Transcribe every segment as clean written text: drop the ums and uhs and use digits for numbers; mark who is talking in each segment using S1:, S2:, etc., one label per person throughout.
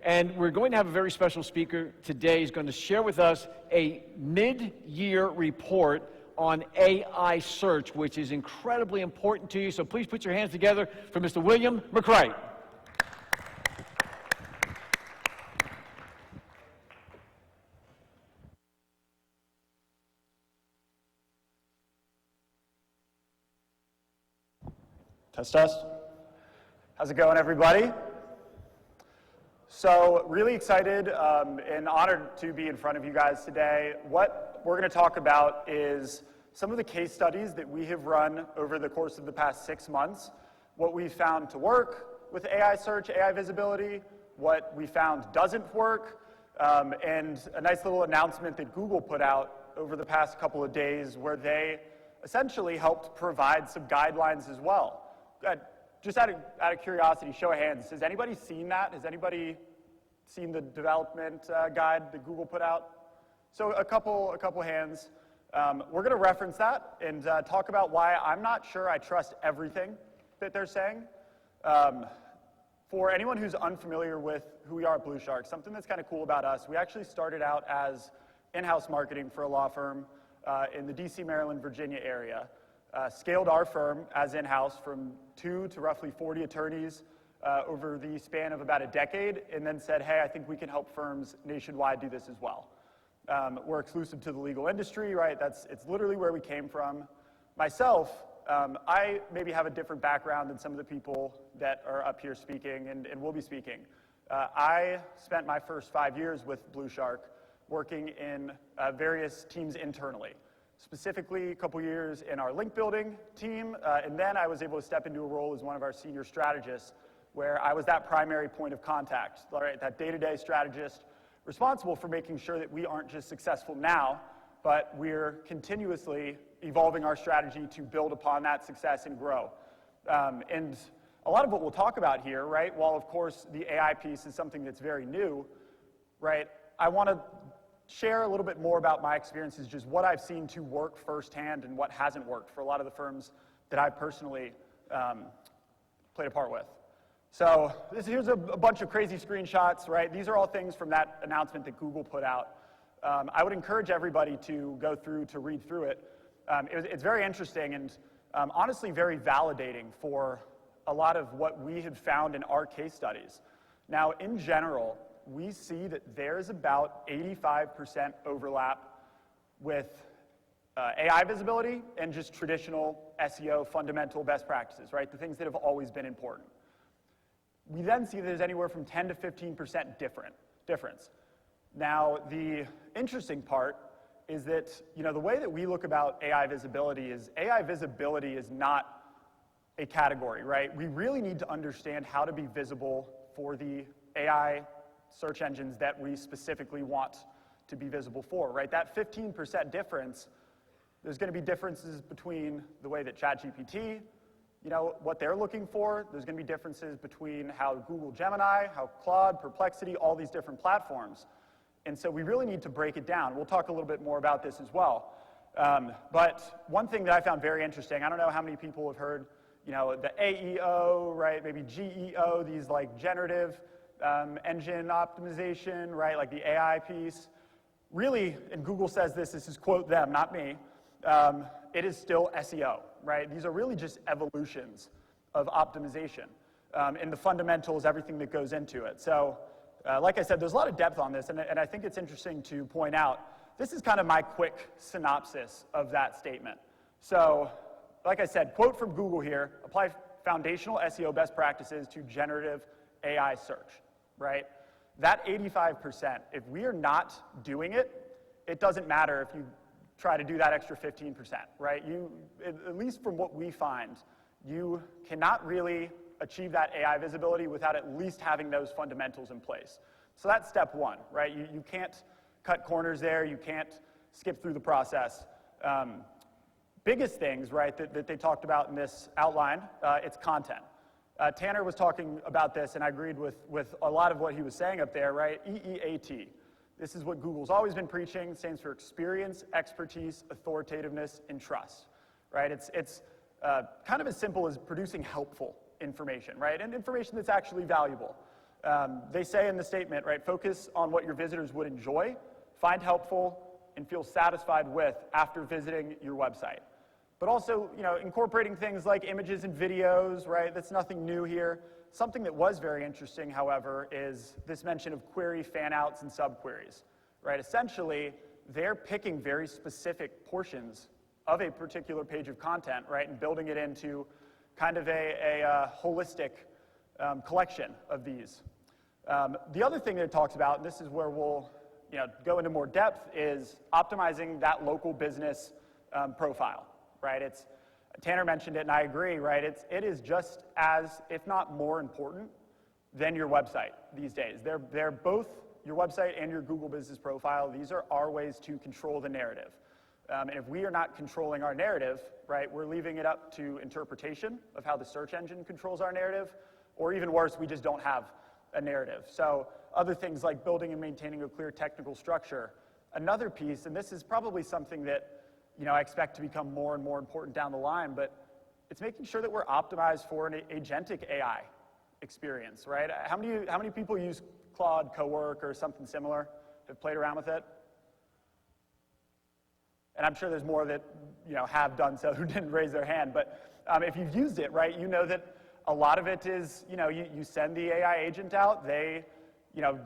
S1: And we're going to have a very special speaker today. He's going to share with us a mid-year report on AI search, which is incredibly important to you. So please put your hands together for Mr. William McCreight.
S2: Test, test. How's it going, everybody? So, really excited and honored to be in front of you guys today. What we're going to talk about is some of the case studies that we have run over the course of the past 6 months, what we found to work with AI search, AI visibility, what we found doesn't work, and a nice little announcement that Google put out over the past couple of days where they essentially helped provide some guidelines as well. Just out of curiosity, show of hands, has anybody seen that? Has anybody seen the development guide that Google put out? So a couple hands. We're going to reference that and talk about why I'm not sure I trust everything that they're saying. For anyone who's unfamiliar with who we are at BluShark, something that's kind of cool about us, we actually started out as in-house marketing for a law firm in the DC, Maryland, Virginia area. Scaled our firm as in-house from 2 to roughly 40 attorneys over the span of about a decade, and then said, hey, I think we can help firms nationwide do this as well. We're exclusive to the legal industry, right? It's literally where we came from. Myself, I maybe have a different background than some of the people that are up here speaking and will be speaking. I spent my first 5 years with BluShark working in various teams internally. Specifically, a couple years in our link building team, and then I was able to step into a role as one of our senior strategists where I was that primary point of contact, right, that day-to-day strategist responsible for making sure that we aren't just successful now, but we're continuously evolving our strategy to build upon that success and grow. And a lot of what we'll talk about here, right, while of course the AI piece is something that's very new, right, I want to share a little bit more about my experiences, just what I've seen to work firsthand and what hasn't worked for a lot of the firms that I've personally played a part with. So here's a bunch of crazy screenshots, right? These are all things from that announcement that Google put out. I would encourage everybody to go through, to read through it. It's very interesting and honestly very validating for a lot of what we had found in our case studies. Now, in general, we see that there's about 85% overlap with AI visibility and just traditional SEO fundamental best practices, right? The things that have always been important. We then see that there's anywhere from 10 to 15% difference. Now, the interesting part is that, the way that we look about AI visibility is not a category, right? We really need to understand how to be visible for the AI search engines that we specifically want to be visible for, right? That 15% difference, there's going to be differences between the way that ChatGPT, what they're looking for. There's going to be differences between how Google Gemini, how Claude, Perplexity, all these different platforms. And so we really need to break it down. We'll talk a little bit more about this as well. But one thing that I found very interesting, I don't know how many people have heard, the AEO, right? Maybe GEO, these like generative engine optimization, right, like the AI piece. Really, and Google says this is quote them, not me, it is still SEO, right? These are really just evolutions of optimization and the fundamentals, everything that goes into it. So, like I said, there's a lot of depth on this, and I think it's interesting to point out, this is kind of my quick synopsis of that statement. So, like I said, quote from Google here, apply foundational SEO best practices to generative AI search. Right? That 85%, if we are not doing it, it doesn't matter if you try to do that extra 15%, right? At least from what we find, you cannot really achieve that AI visibility without at least having those fundamentals in place. So that's step one, right? You can't cut corners there, you can't skip through the process. Biggest things, right, that they talked about in this outline, it's content. Tanner was talking about this, and I agreed with a lot of what he was saying up there, right? EEAT. This is what Google's always been preaching. It stands for experience, expertise, authoritativeness, and trust, right? It's kind of as simple as producing helpful information, right? And information that's actually valuable. They say in the statement, right, focus on what your visitors would enjoy, find helpful, and feel satisfied with after visiting your website. But also, incorporating things like images and videos, right? That's nothing new here. Something that was very interesting, however, is this mention of query fanouts and subqueries, right? Essentially, they're picking very specific portions of a particular page of content, right, and building it into kind of a holistic collection of these. The other thing that it talks about, and this is where we'll go into more depth, is optimizing that local business profile, right? Tanner mentioned it, and I agree, right? It is just as, if not more important than your website these days. They're both your website and your Google Business Profile. These are our ways to control the narrative. And if we are not controlling our narrative, right, we're leaving it up to interpretation of how the search engine controls our narrative, or even worse, we just don't have a narrative. So other things like building and maintaining a clear technical structure. Another piece, and this is probably something that I expect to become more and more important down the line, but it's making sure that we're optimized for an agentic AI experience, right? How many people use Claude, Cowork, or something similar, have played around with it? And I'm sure there's more that have done so who didn't raise their hand, but if you've used it, right, you know that a lot of it is, you send the AI agent out, they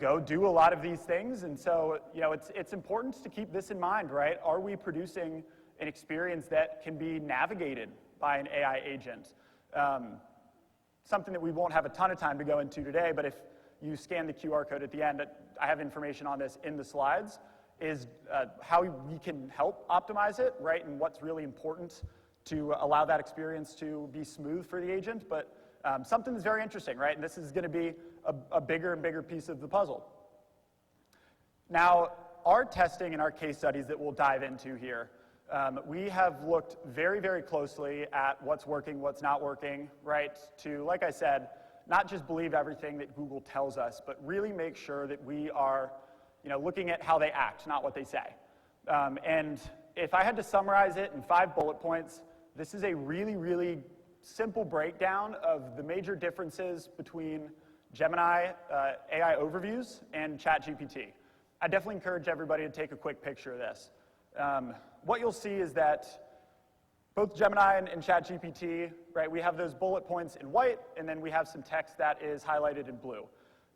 S2: go do a lot of these things, and so it's important to keep this in mind, right? Are we producing an experience that can be navigated by an AI agent? Something that we won't have a ton of time to go into today, but if you scan the QR code at the end, I have information on this in the slides, is how we can help optimize it, right? And what's really important to allow that experience to be smooth for the agent. But something that's very interesting, right? And this is going to be a bigger and bigger piece of the puzzle. Now, our testing and our case studies that we'll dive into here, we have looked very, very closely at what's working, what's not working, right? To, like I said, not just believe everything that Google tells us, but really make sure that we are looking at how they act, not what they say. And if I had to summarize it in 5 bullet points, this is a really, really simple breakdown of the major differences between Gemini AI overviews and ChatGPT. I definitely encourage everybody to take a quick picture of this. What you'll see is that both Gemini and ChatGPT, right, we have those bullet points in white, and then we have some text that is highlighted in blue.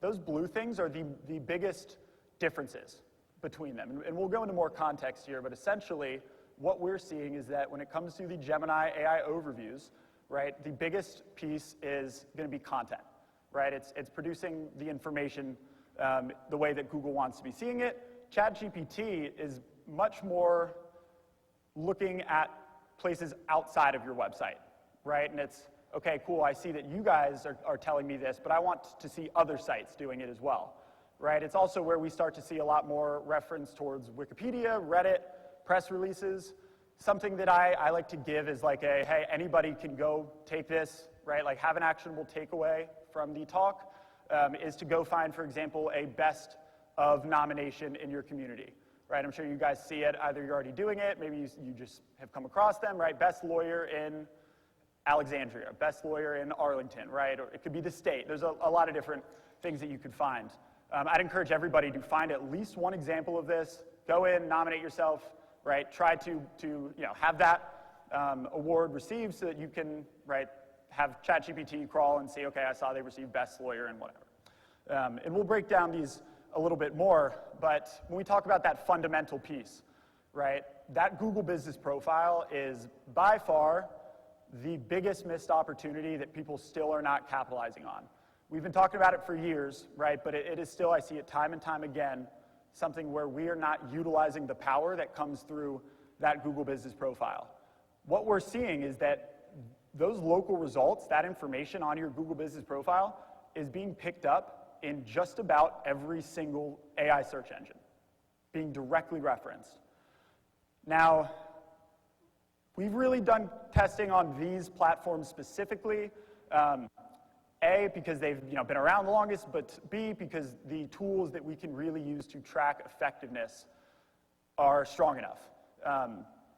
S2: Those blue things are the biggest differences between them. And we'll go into more context here, but essentially what we're seeing is that when it comes to the Gemini AI overviews, right, the biggest piece is going to be content, right? It's producing the information the way that Google wants to be seeing it. ChatGPT is much more looking at places outside of your website, right? And it's, okay, cool, I see that you guys are telling me this, but I want to see other sites doing it as well, right? It's also where we start to see a lot more reference towards Wikipedia, Reddit, press releases. Something that I like to give is like hey, anybody can go take this, right? Like have an actionable takeaway from the talk is to go find, for example, a best of nomination in your community, right? I'm sure you guys see it. Either you're already doing it, maybe you just have come across them, right? Best lawyer in Alexandria, best lawyer in Arlington, right? Or it could be the state. There's a lot of different things that you could find. I'd encourage everybody to find at least one example of this. Go in, nominate yourself, right? Try to have that award received so that you can, right, have ChatGPT crawl and see, okay, I saw they received best lawyer and whatever. And we'll break down these a little bit more, but when we talk about that fundamental piece, right, that Google Business Profile is by far the biggest missed opportunity that people still are not capitalizing on. We've been talking about it for years, right, but it is still, I see it time and time again, something where we are not utilizing the power that comes through that Google Business Profile. What we're seeing is that those local results, that information on your Google Business Profile, is being picked up in just about every single AI search engine, being directly referenced. Now, we've really done testing on these platforms specifically. A, because they've been around the longest, but B, because the tools that we can really use to track effectiveness are strong enough.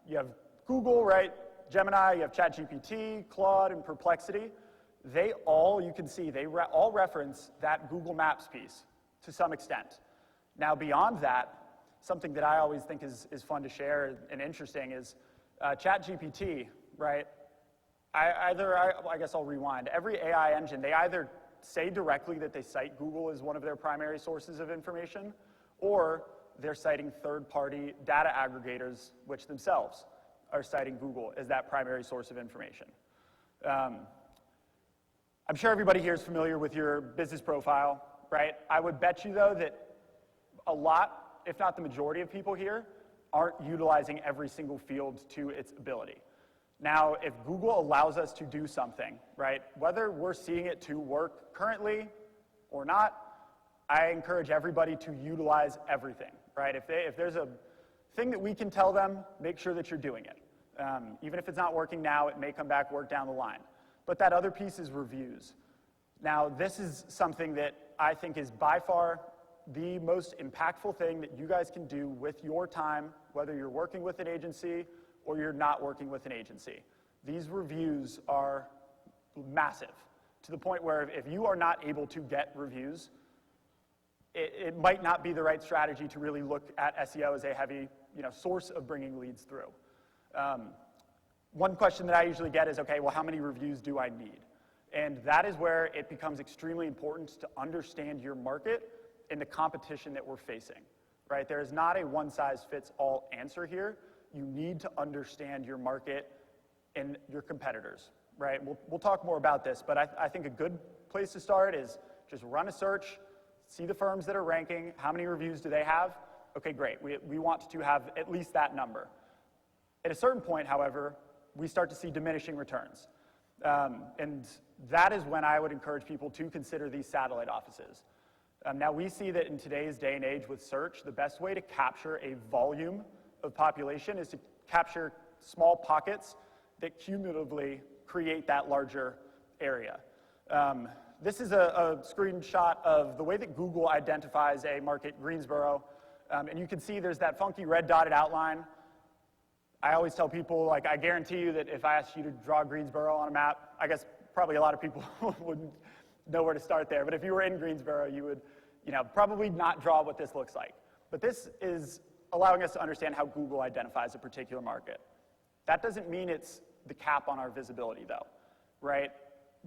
S2: You have Google, right? Gemini, you have ChatGPT, Claude, and Perplexity. they all, you can see, they all reference that Google Maps piece to some extent. Now, beyond that, something that I always think is fun to share and interesting is ChatGPT, right? I guess I'll rewind. Every AI engine, they either say directly that they cite Google as one of their primary sources of information, or they're citing third-party data aggregators, which themselves are citing Google as that primary source of information. I'm sure everybody here is familiar with your business profile, right? I would bet you, though, that a lot, if not the majority of people here, aren't utilizing every single field to its ability. Now, if Google allows us to do something, right, whether we're seeing it to work currently or not, I encourage everybody to utilize everything, right? If there's a thing that we can tell them, make sure that you're doing it. Even if it's not working now, it may come back, work down the line. But that other piece is reviews. Now, this is something that I think is by far the most impactful thing that you guys can do with your time, whether you're working with an agency or you're not working with an agency. These reviews are massive, to the point where if you are not able to get reviews, it might not be the right strategy to really look at SEO as a heavy source of bringing leads through. One question that I usually get is, okay, well, how many reviews do I need? And that is where it becomes extremely important to understand your market and the competition that we're facing, right? There is not a one-size-fits-all answer here. You need to understand your market and your competitors, right? We'll talk more about this, but I think a good place to start is just run a search, see the firms that are ranking, how many reviews do they have? Okay, great, we want to have at least that number. At a certain point, however, we start to see diminishing returns. And that is when I would encourage people to consider these satellite offices. Now, we see that in today's day and age with search, the best way to capture a volume of population is to capture small pockets that cumulatively create that larger area. This is a screenshot of the way that Google identifies a market, Greensboro. And you can see there's that funky red dotted outline. I always tell people, like, I guarantee you that if I asked you to draw Greensboro on a map, I guess probably a lot of people wouldn't know where to start there. But if you were in Greensboro, you would, probably not draw what this looks like. But this is allowing us to understand how Google identifies a particular market. That doesn't mean it's the cap on our visibility, though, right?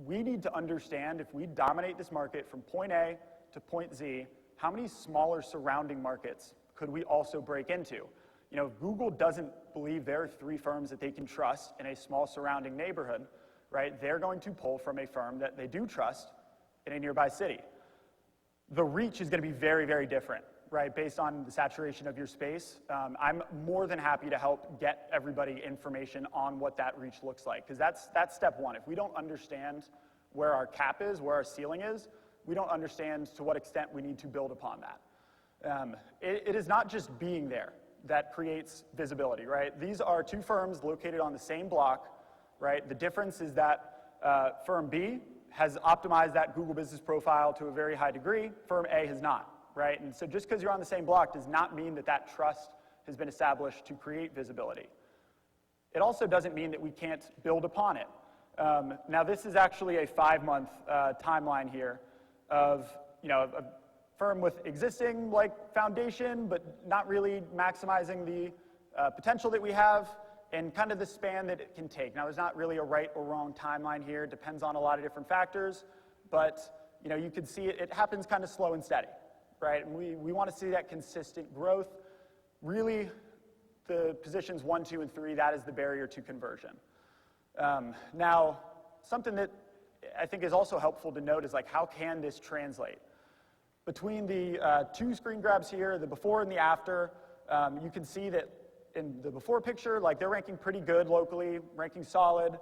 S2: We need to understand, if we dominate this market from point A to point Z, how many smaller surrounding markets could we also break into? If Google doesn't believe there are 3 firms that they can trust in a small surrounding neighborhood, right, they're going to pull from a firm that they do trust in a nearby city. The reach is going to be very, very different, right, based on the saturation of your space. I'm more than happy to help get everybody information on what that reach looks like, because that's step one. If we don't understand where our cap is, where our ceiling is, we don't understand to what extent we need to build upon that. It is not just being there that creates visibility, right? These are 2 firms located on the same block, right? The difference is that firm B has optimized that Google business profile to a very high degree, firm A has not, right? And so just because you're on the same block does not mean that that trust has been established to create visibility. It also doesn't mean that we can't build upon it. Now, this is actually a 5-month timeline here of, a firm with existing foundation, but not really maximizing the potential that we have and kind of the span that it can take. Now, there's not really a right or wrong timeline here. It depends on a lot of different factors, but you can see it happens kind of slow and steady, right? And we want to see that consistent growth. Really, the positions 1, 2, and 3, that is the barrier to conversion. Now, something that I think is also helpful to note is how can this translate? Between the 2 screen grabs here, the before and the after, you can see that in the before picture, they're ranking pretty good locally, ranking solid,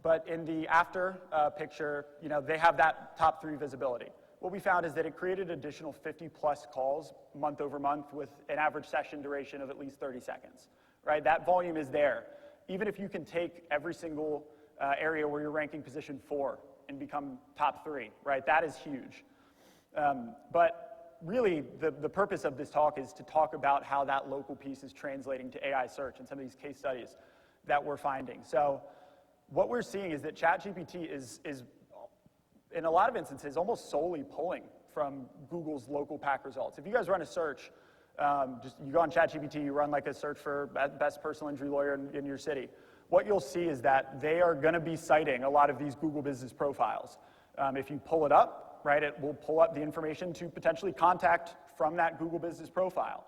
S2: but in the after picture, they have that top 3 visibility. What we found is that it created additional 50-plus calls month over month with an average session duration of at least 30 seconds, right? That volume is there. Even if you can take every single area where you're ranking position 4 and become top 3, right? That is huge. But really, the purpose of this talk is to talk about how that local piece is translating to AI search and some of these case studies that we're finding. So what we're seeing is that ChatGPT is in a lot of instances, almost solely pulling from Google's local pack results. If you guys run a search, just you go on ChatGPT, you run like a search for best personal injury lawyer in your city, what you'll see is that they are going to be citing a lot of these Google business profiles. If you pull it up, right, it will pull up the information to potentially contact from that Google business profile.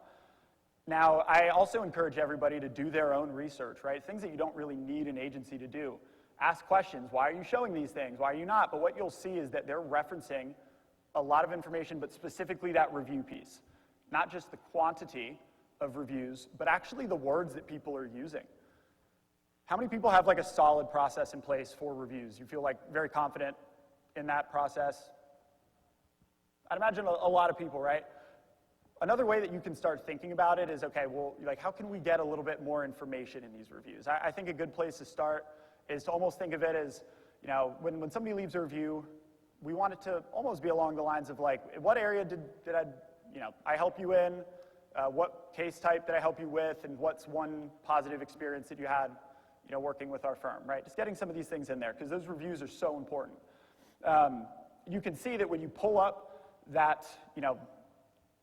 S2: Now, I also encourage everybody to do their own research, right? Things that you don't really need an agency to do. Ask questions. Why are you showing these things? Why are you not? But what you'll see is that they're referencing a lot of information, but specifically that review piece. Not just the quantity of reviews, but actually the words that people are using. How many people have like a solid process in place for reviews? You feel like very confident in that process? I'd imagine a lot of people, right? Another way that you can start thinking about it is, okay, well, like, how can we get a little bit more information in these reviews? I think a good place to start is to almost think of it as, you know, when somebody leaves a review, we want it to almost be along the lines of like, what area did I help you in? What case type did I help you with? And what's one positive experience that you had, working with our firm, right? Just getting some of these things in there because those reviews are so important. You can see that when you pull up that,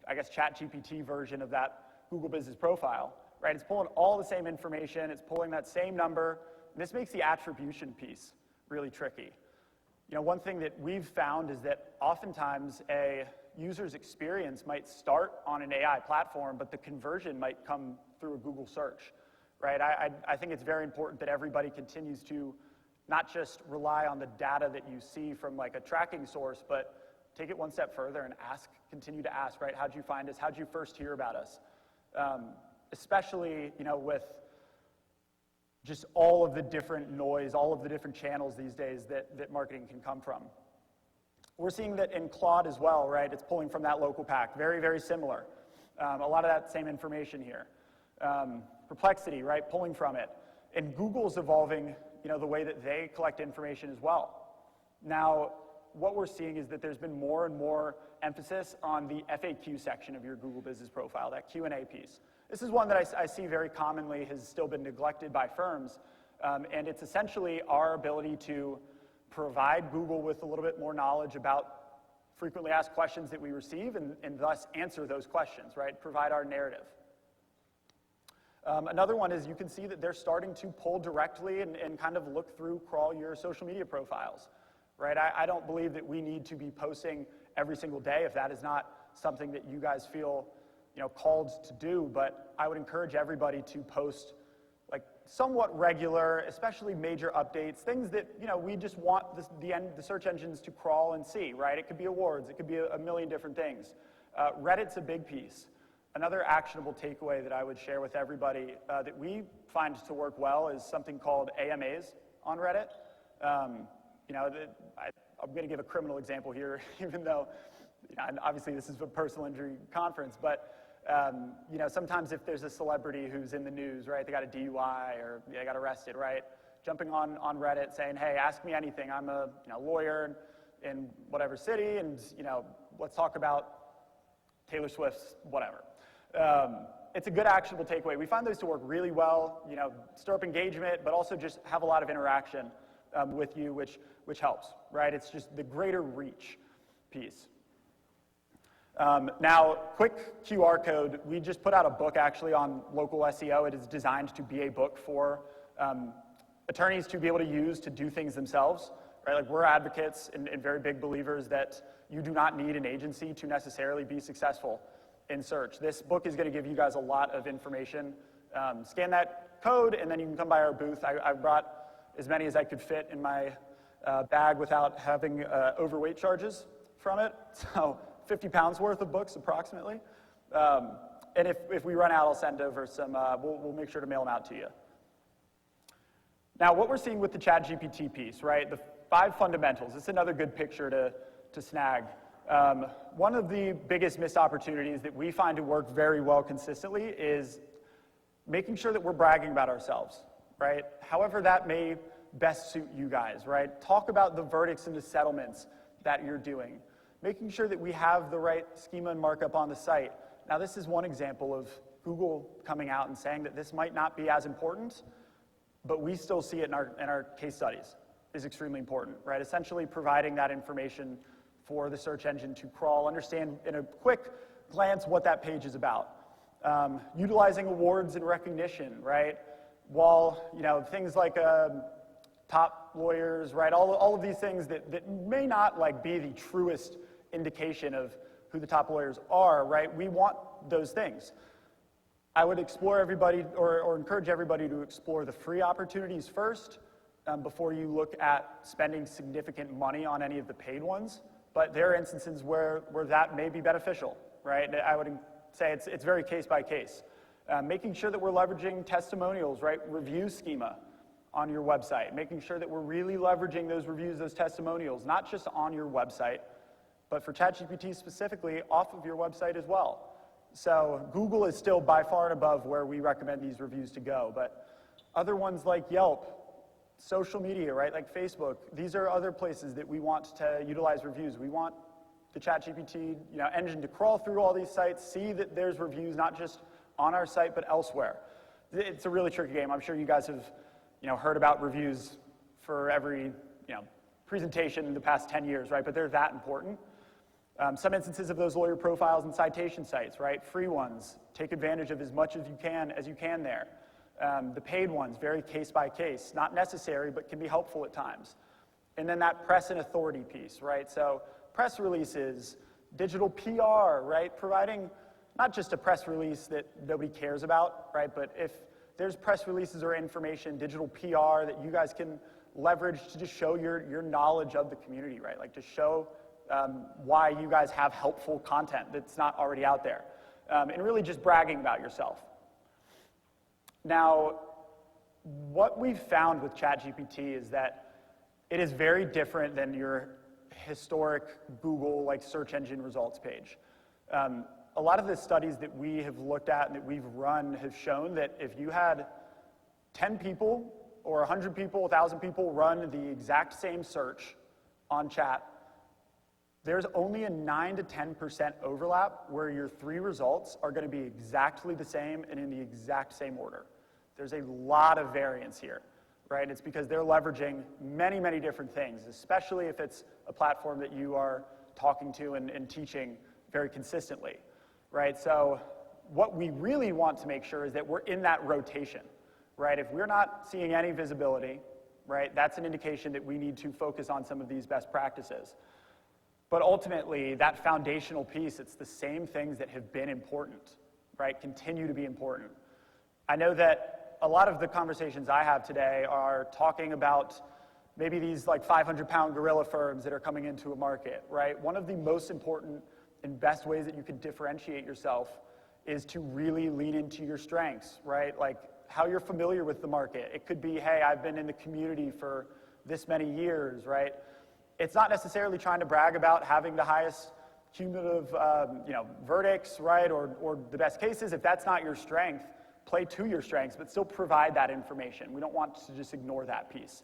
S2: I guess ChatGPT version of that Google Business Profile, right? It's pulling all the same information. It's pulling that same number. And this makes the attribution piece really tricky. One thing that we've found is that oftentimes a user's experience might start on an AI platform, but the conversion might come through a Google search, right? I think it's very important that everybody continues to not just rely on the data that you see from like a tracking source, but take it one step further and continue to ask, right? How'd you find us? How'd you first hear about us? Especially, with just all of the different noise, all of the different channels these days that marketing can come from. We're seeing that in Claude as well, right? It's pulling from that local pack, very, very similar. A lot of that same information here. Perplexity, right? Pulling from it. And Google's evolving, the way that they collect information as well. Now, what we're seeing is that there's been more and more emphasis on the FAQ section of your Google Business Profile, that Q&A piece. This is one that I see very commonly has still been neglected by firms, and it's essentially our ability to provide Google with a little bit more knowledge about frequently asked questions that we receive and thus answer those questions, right? Provide our narrative. Another one is you can see that they're starting to pull directly and kind of look through, crawl your social media profiles, right? I don't believe that we need to be posting every single day if that is not something that you guys feel called to do, but I would encourage everybody to post like somewhat regular, especially major updates, things that we just want the search engines to crawl and see, right? It could be awards, it could be a million different things. Reddit's a big piece. Another actionable takeaway that I would share with everybody that we find to work well is something called AMAs on Reddit. I'm going to give a criminal example here, even though obviously this is a personal injury conference, but sometimes if there's a celebrity who's in the news, right, they got a DUI or they got arrested, right, jumping on Reddit saying, hey, ask me anything. I'm a lawyer in whatever city, and let's talk about Taylor Swift's whatever. It's a good actionable takeaway. We find those to work really well, stir up engagement, but also just have a lot of interaction with you, which helps, right? It's just the greater reach piece. Now, quick QR code. We just put out a book actually on local SEO. It is designed to be a book for attorneys to be able to use to do things themselves, right? Like we're advocates and very big believers that you do not need an agency to necessarily be successful in search. This book is going to give you guys a lot of information. Scan that code and then you can come by our booth. I brought as many as I could fit in my bag without having overweight charges from it. So 50 pounds worth of books approximately. And if we run out, I'll send over some, we'll make sure to mail them out to you. Now what we're seeing with the ChatGPT piece, right? The 5 fundamentals, it's another good picture to snag. One of the biggest missed opportunities that we find to work very well consistently is making sure that we're bragging about ourselves, right? However that may best suit you guys, right? Talk about the verdicts and the settlements that you're doing. Making sure that we have the right schema and markup on the site. Now this is one example of Google coming out and saying that this might not be as important, but we still see it in our case studies, is extremely important, right? Essentially providing that information for the search engine to crawl, understand in a quick glance what that page is about. Utilizing awards and recognition, right? While, things like top lawyers, right? All of these things that may not like be the truest indication of who the top lawyers are, right? We want those things. I would explore everybody or encourage everybody to explore the free opportunities first before you look at spending significant money on any of the paid ones. But there are instances where that may be beneficial, right? I would say it's very case by case. Making sure that we're leveraging testimonials, right? Review schema on your website. Making sure that we're really leveraging those reviews, those testimonials, not just on your website, but for ChatGPT specifically, off of your website as well. So Google is still by far and above where we recommend these reviews to go, but other ones like Yelp, social media, right, like Facebook, these are other places that we want to utilize reviews. We want the ChatGPT engine to crawl through all these sites, see that there's reviews not just on our site but elsewhere. It's a really tricky game. I'm sure you guys have heard about reviews for every presentation in the past 10 years, right? But they're that important. Some instances of those lawyer profiles and citation sites, right? Free ones, take advantage of as much as you can there. The paid ones, very case by case, not necessary, but can be helpful at times. And then that press and authority piece, right? So press releases, digital PR, right? Providing not just a press release that nobody cares about, right? But if there's press releases or information, digital PR that you guys can leverage to just show your knowledge of the community, right? Like to show why you guys have helpful content that's not already out there. And really just bragging about yourself. Now, what we've found with ChatGPT is that it is very different than your historic Google search engine results page. A lot of the studies that we have looked at and that we've run have shown that if you had 10 people or 100 people, 1,000 people run the exact same search on chat, there's only a 9 to 10% overlap where your 3 results are going to be exactly the same and in the exact same order. There's a lot of variance here, right? It's because they're leveraging many, many different things, especially if it's a platform that you are talking to and teaching very consistently, right? So what we really want to make sure is that we're in that rotation, right? If we're not seeing any visibility, right, that's an indication that we need to focus on some of these best practices. But ultimately, that foundational piece, it's the same things that have been important, right, continue to be important. I know that a lot of the conversations I have today are talking about maybe these 500-pound gorilla firms that are coming into a market, right? One of the most important and best ways that you can differentiate yourself is to really lean into your strengths, right? Like how you're familiar with the market. It could be, hey, I've been in the community for this many years, right? It's not necessarily trying to brag about having the highest cumulative verdicts, right, or the best cases. If that's not your strength, play to your strengths, but still provide that information. We don't want to just ignore that piece.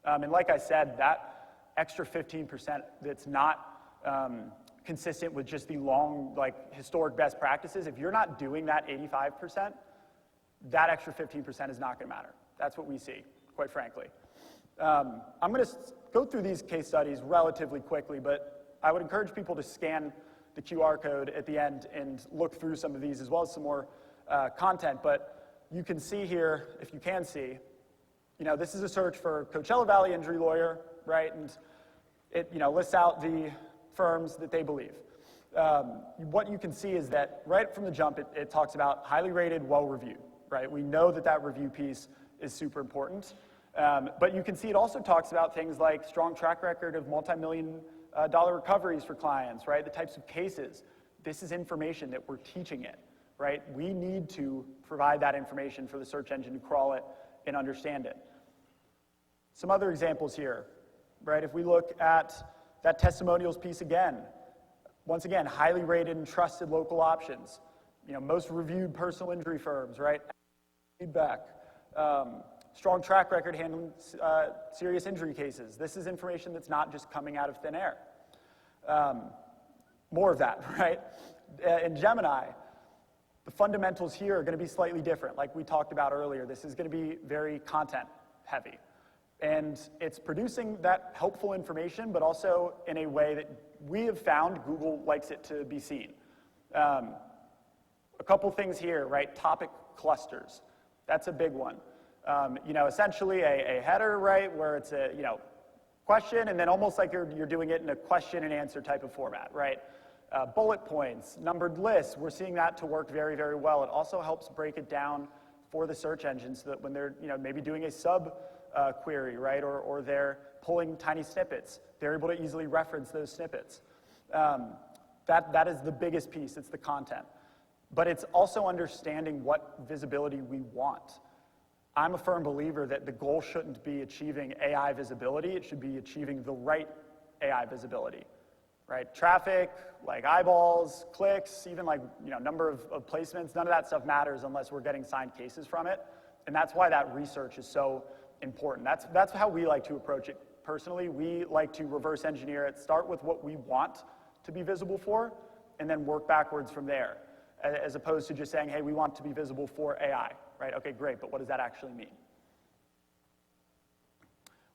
S2: And like I said, that extra 15% that's not consistent with just the long, historic best practices, if you're not doing that 85%, that extra 15% is not going to matter. That's what we see, quite frankly. I'm going to go through these case studies relatively quickly, but I would encourage people to scan the QR code at the end and look through some of these as well as some more content. But you can see here, if you can see, this is a search for Coachella Valley injury lawyer, right? And it lists out the firms that they believe. What you can see is that right from the jump, it talks about highly rated, well-reviewed, right? We know that review piece is super important. But you can see it also talks about things like strong track record of multi-million dollar recoveries for clients, right? The types of cases. This is information that we're teaching it, right? We need to provide that information for the search engine to crawl it and understand it. Some other examples here, right? If we look at that testimonials piece again, once again, highly rated and trusted local options, most reviewed personal injury firms, right? Feedback. Strong track record handling serious injury cases. This is information that's not just coming out of thin air. More of that, right? In Gemini, the fundamentals here are going to be slightly different. Like we talked about earlier, this is going to be very content heavy. And it's producing that helpful information, but also in a way that we have found Google likes it to be seen. A couple things here, right? Topic clusters. That's a big one. Essentially a header, right, where it's a, question, and then almost like you're doing it in a question and answer type of format, right? Bullet points, numbered lists, we're seeing that to work very, very well. It also helps break it down for the search engine so that when they're, maybe doing a sub query, right, or they're pulling tiny snippets, they're able to easily reference those snippets. That is the biggest piece, it's the content. But it's also understanding what visibility we want. I'm a firm believer that the goal shouldn't be achieving AI visibility, it should be achieving the right AI visibility, right? Traffic, like eyeballs, clicks, even like, number of placements, none of that stuff matters unless we're getting signed cases from it. And that's why that research is so important. That's how we like to approach it personally. We like to reverse engineer it, start with what we want to be visible for, and then work backwards from there, as opposed to just saying, hey, we want to be visible for AI, right? Okay, great, but what does that actually mean?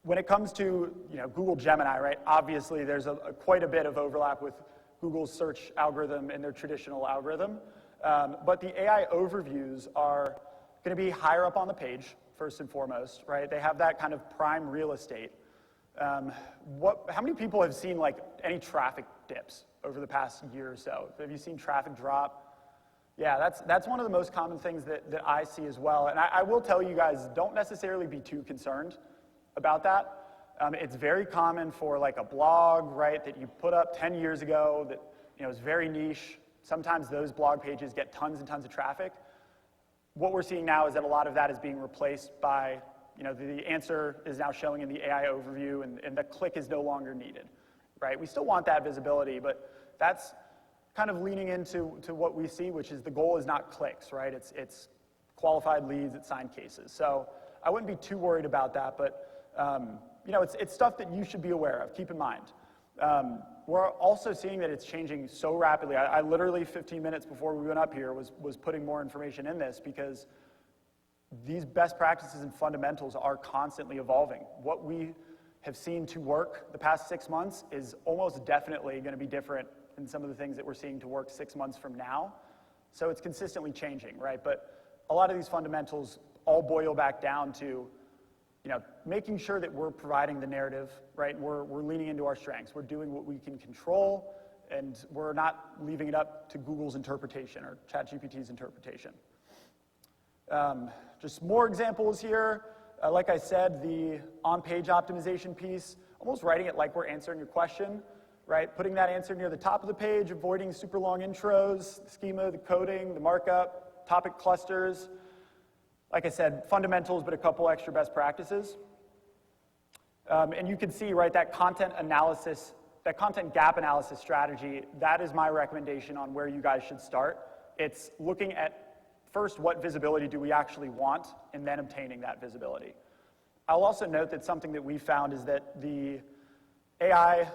S2: When it comes to Google Gemini, right, obviously there's quite a bit of overlap with Google's search algorithm and their traditional algorithm, but the AI overviews are going to be higher up on the page, first and foremost, right? They have that kind of prime real estate. How many people have seen like any traffic dips over the past year or so? Have you seen traffic drop? Yeah, that's one of the most common things that I see as well. And I will tell you guys, don't necessarily be too concerned about that. It's very common for like a blog, right, that you put up 10 years ago that is very niche. Sometimes those blog pages get tons and tons of traffic. What we're seeing now is that a lot of that is being replaced by, the answer is now showing in the AI overview, and the click is no longer needed, right? We still want that visibility, but that's kind of leaning into what we see, which is the goal is not clicks, right? It's qualified leads, it's signed cases. So I wouldn't be too worried about that, but it's stuff that you should be aware of. Keep in mind. We're also seeing that it's changing so rapidly. I literally 15 minutes before we went up here was putting more information in this because these best practices and fundamentals are constantly evolving. What we have seen to work the past 6 months is almost definitely going to be different than some of the things that we're seeing to work 6 months from now. So it's consistently changing, right? But a lot of these fundamentals all boil back down to making sure that we're providing the narrative, right? We're leaning into our strengths. We're doing what we can control, and we're not leaving it up to Google's interpretation or ChatGPT's interpretation. Just more examples here. Like I said, the on-page optimization piece, almost writing it like we're answering your question, right? Putting that answer near the top of the page, avoiding super long intros, the schema, the coding, the markup, topic clusters. Like I said, fundamentals, but a couple extra best practices. And you can see, right, that content analysis, that content gap analysis strategy, that is my recommendation on where you guys should start. It's looking at, first, what visibility do we actually want, and then obtaining that visibility. I'll also note that something that we found is that the AI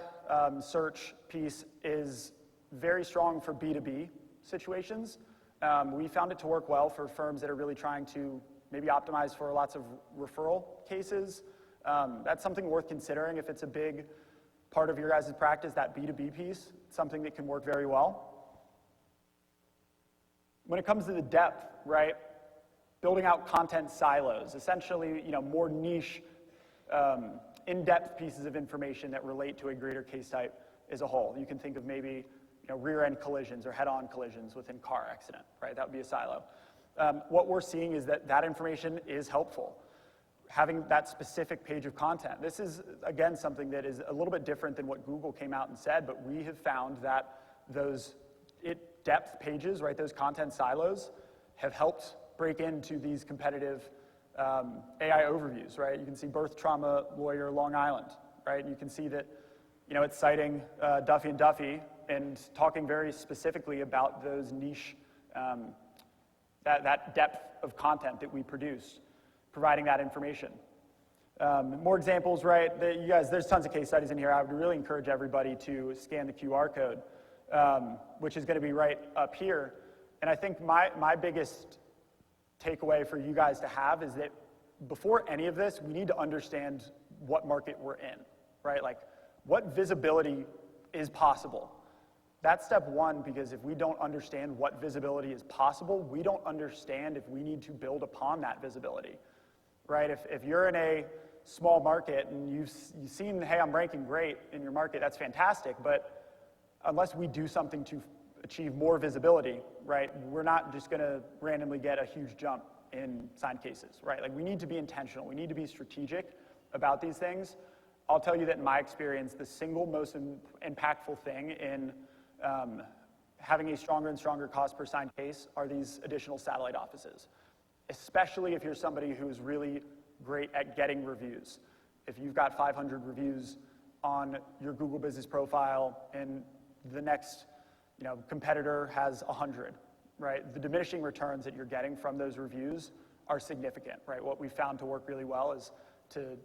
S2: search piece is very strong for B2B situations. We found it to work well for firms that are really trying to maybe optimize for lots of referral cases. That's something worth considering if it's a big part of your guys' practice, that B2B piece, something that can work very well. When it comes to the depth, right, building out content silos, essentially, more niche, in-depth pieces of information that relate to a greater case type as a whole. You can think of maybe rear-end collisions or head-on collisions within car accident, right? That would be a silo. What we're seeing is that information is helpful. Having that specific page of content. This is, again, something that is a little bit different than what Google came out and said, but we have found that those depth pages, right, those content silos, have helped break into these competitive AI overviews, right? You can see birth trauma lawyer, Long Island, right? You can see that, it's citing Duffy and Duffy and talking very specifically about those niche, that depth of content that we produce, providing that information. More examples, right? You guys, there's tons of case studies in here. I would really encourage everybody to scan the QR code, which is going to be right up here. And I think my biggest takeaway for you guys to have is that before any of this, we need to understand what market we're in, right? Like, what visibility is possible? That's step one, because if we don't understand what visibility is possible, we don't understand if we need to build upon that visibility, right? If you're in a small market and you've seen, hey, I'm ranking great in your market, that's fantastic, but unless we do something to achieve more visibility, right, we're not just gonna randomly get a huge jump in signed cases, right? Like, we need to be intentional, we need to be strategic about these things. I'll tell you that in my experience, the single most impactful thing in having a stronger and stronger cost per signed case are these additional satellite offices, especially if you're somebody who's really great at getting reviews. If you've got 500 reviews on your Google business profile and the next competitor has 100, right? The diminishing returns that you're getting from those reviews are significant, right? What we found to work really well is to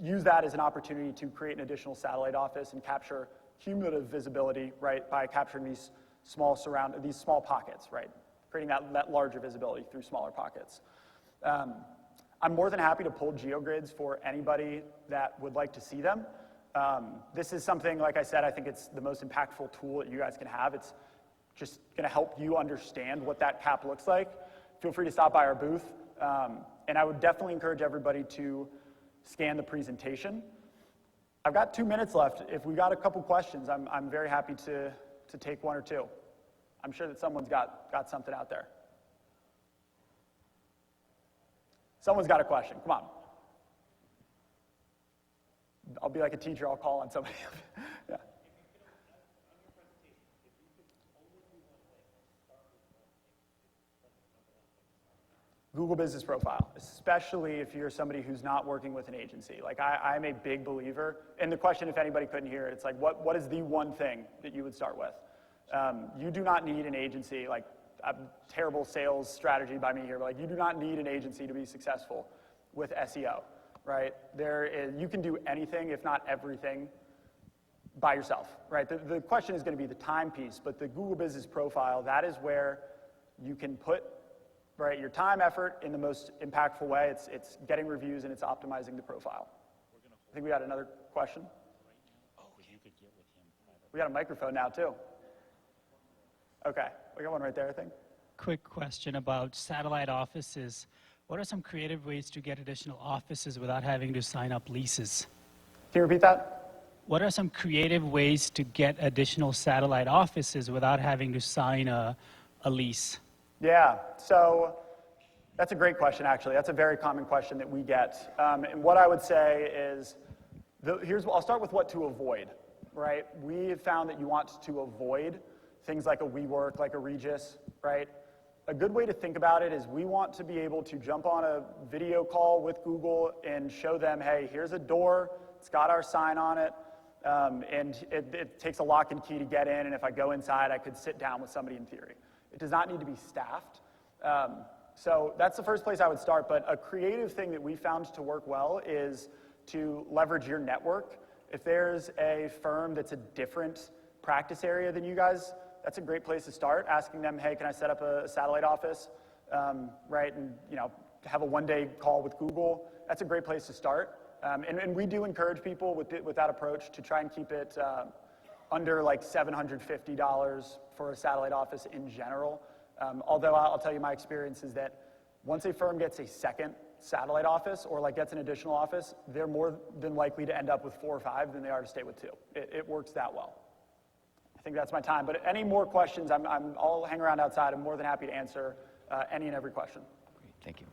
S2: use that as an opportunity to create an additional satellite office and capture cumulative visibility, right, by capturing these small pockets, right, creating that larger visibility through smaller pockets. I'm more than happy to pull geogrids for anybody that would like to see them. This is something, like I said, I think it's the most impactful tool that you guys can have. It's just going to help you understand what that cap looks like. Feel free to stop by our booth. And I would definitely encourage everybody to scan the presentation. I've got 2 minutes left. If we got a couple questions, I'm very happy to take one or two. I'm sure that someone's got something out there. Someone's got a question. Come on. I'll be like a teacher. I'll call on somebody. Yeah. Google Business Profile, especially if you're somebody who's not working with an agency. Like, I'm a big believer, and the question, if anybody couldn't hear it, it's like, what is the one thing that you would start with? You do not need an agency, like, a terrible sales strategy by me here, but like, you do not need an agency to be successful with SEO, right? You can do anything, if not everything, by yourself, right? The question is gonna be the time piece, but the Google Business Profile, that is where you can put your time, effort in the most impactful way. It's getting reviews and it's optimizing the profile. I think we got another question. We got a microphone now too. Okay, we got one right there, I think.
S3: Quick question about satellite offices. What are some creative ways to get additional offices without having to sign up leases?
S2: Can you repeat that?
S3: What are some creative ways to get additional satellite offices without having to sign a lease?
S2: Yeah, so that's a great question, actually. That's a very common question that we get. And what I would say is, I'll start with what to avoid, right? We have found that you want to avoid things like a WeWork, like a Regis, right? A good way to think about it is we want to be able to jump on a video call with Google and show them, hey, here's a door, it's got our sign on it, and it takes a lock and key to get in, and if I go inside, I could sit down with somebody in theory. It does not need to be staffed. So that's the first place I would start, but a creative thing that we found to work well is to leverage your network. If there's a firm that's a different practice area than you guys, that's a great place to start, asking them, hey, can I set up a satellite office, right, and have a one-day call with Google. That's a great place to start. And we do encourage people with that approach to try and keep it under like $750 for a satellite office in general. Although I'll tell you my experience is that once a firm gets a second satellite office or like gets an additional office, they're more than likely to end up with 4 or 5 than they are to stay with 2. It works that well. I think that's my time, but any more questions, I'll hang around outside. I'm more than happy to answer any and every question.
S1: Great, thank you.